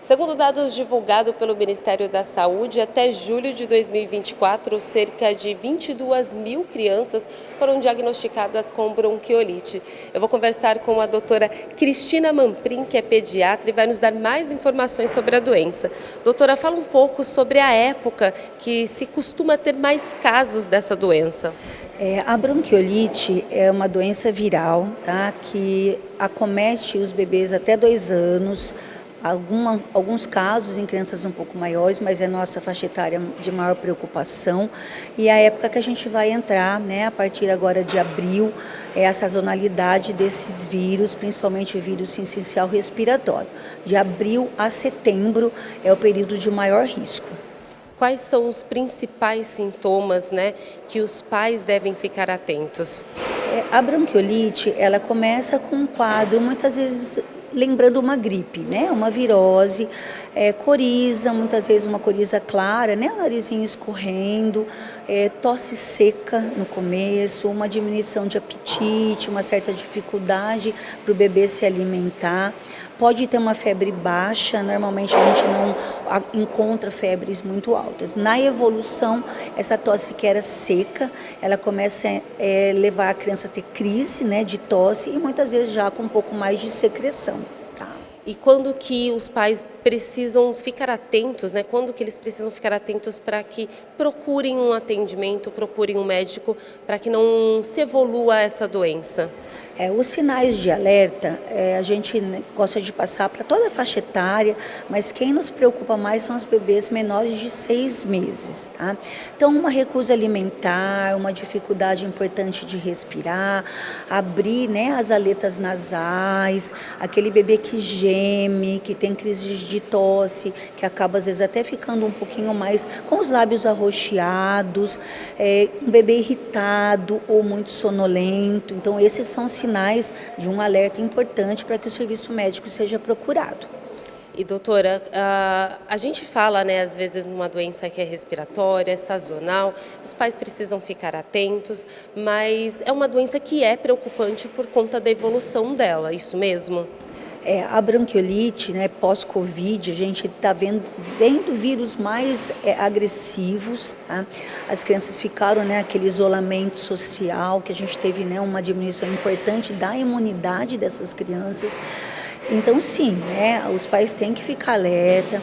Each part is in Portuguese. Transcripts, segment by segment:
Segundo dados divulgados pelo Ministério da Saúde, até julho de 2024, cerca de 22 mil crianças foram diagnosticadas com bronquiolite. Eu vou conversar com a doutora Cristina Mamprim, que é pediatra, e vai nos dar mais informações sobre a doença. Doutora, fala um pouco sobre a época que se costuma ter mais casos dessa doença. A bronquiolite é uma doença viral, tá? Que acomete os bebês até 2 anos, alguns casos em crianças um pouco maiores, mas é a nossa faixa etária de maior preocupação. E a época que a gente vai entrar, né, a partir agora de abril, é a sazonalidade desses vírus, principalmente o vírus sincicial respiratório. De abril a setembro é o período de maior risco. Quais são os principais sintomas, né, que os pais devem ficar atentos? A bronquiolite, ela começa com um quadro, muitas vezes lembrando uma gripe, né? Uma virose, coriza, muitas vezes uma coriza clara, né? O narizinho escorrendo, tosse seca no começo, uma diminuição de apetite, uma certa dificuldade para o bebê se alimentar. Pode ter uma febre baixa, normalmente a gente não encontra febres muito altas. Na evolução, essa tosse que era seca, ela começa a levar a criança a ter crise, né, de tosse e muitas vezes já com um pouco mais de secreção. E quando que os pais precisam ficar atentos, né? Quando que eles precisam ficar atentos para que procurem um atendimento, procurem um médico, para que não se evolua essa doença? Os sinais de alerta, a gente gosta de passar para toda a faixa etária, mas quem nos preocupa mais são os bebês menores de 6 meses, tá? Então, uma recusa alimentar, uma dificuldade importante de respirar, abrir, né, as aletas nasais, aquele bebê que geme, que tem crises de tosse, que acaba às vezes até ficando um pouquinho mais com os lábios arroxeados, um bebê irritado ou muito sonolento. Então, esses são sinais de um alerta importante para que o serviço médico seja procurado. E doutora, a gente fala, né, às vezes numa doença que é respiratória, é sazonal, os pais precisam ficar atentos, mas é uma doença que é preocupante por conta da evolução dela, isso mesmo? A bronquiolite, né, pós-Covid, a gente está vendo vírus mais agressivos, tá? As crianças ficaram, né, aquele isolamento social, que a gente teve, né, uma diminuição importante da imunidade dessas crianças. Então, sim, né, os pais têm que ficar alerta,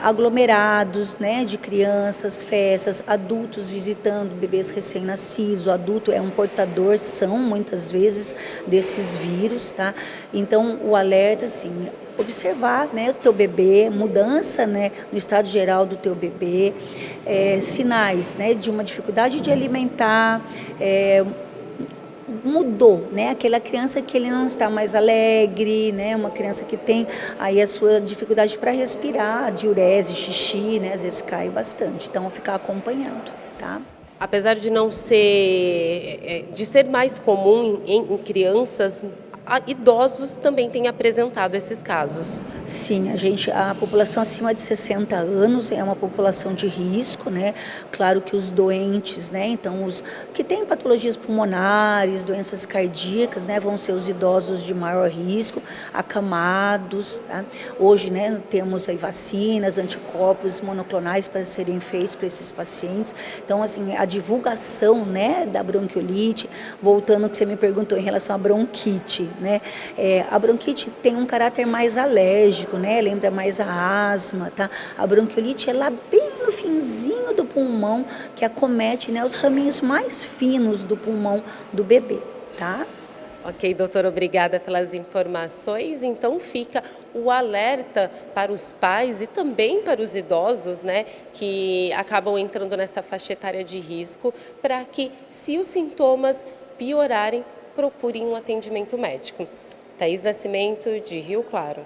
aglomerados, né, de crianças, festas, adultos visitando bebês recém-nascidos. O adulto é um portador, são muitas vezes desses vírus, tá? Então, o alerta, assim, observar, né, o teu bebê, mudança, né, no estado geral do teu bebê, sinais, né, de uma dificuldade de alimentar, mudou, né? Aquela criança que ele não está mais alegre, né? Uma criança que tem aí a sua dificuldade para respirar, diurese, xixi, né? Às vezes cai bastante. Então, ficar acompanhando, tá? Apesar de não ser, de ser mais comum em crianças, idosos também têm apresentado esses casos. Sim, a população acima de 60 anos é uma população de risco, né? Claro que os doentes, né? Então, os que têm patologias pulmonares, doenças cardíacas, né? Vão ser os idosos de maior risco, acamados, tá? Hoje, né? Temos aí vacinas, anticorpos monoclonais para serem feitos para esses pacientes. Então, assim, a divulgação, né? Da bronquiolite, voltando ao que você me perguntou em relação à bronquite, né? A bronquite tem um caráter mais alérgico, né? Lembra mais a asma, tá? A bronquiolite é lá bem no finzinho do pulmão, que acomete, né, os raminhos mais finos do pulmão do bebê, tá? Ok, doutora, obrigada pelas informações. Então fica o alerta para os pais e também para os idosos, né, que acabam entrando nessa faixa etária de risco, para que, se os sintomas piorarem, procurem um atendimento médico. Thaís Nascimento, de Rio Claro.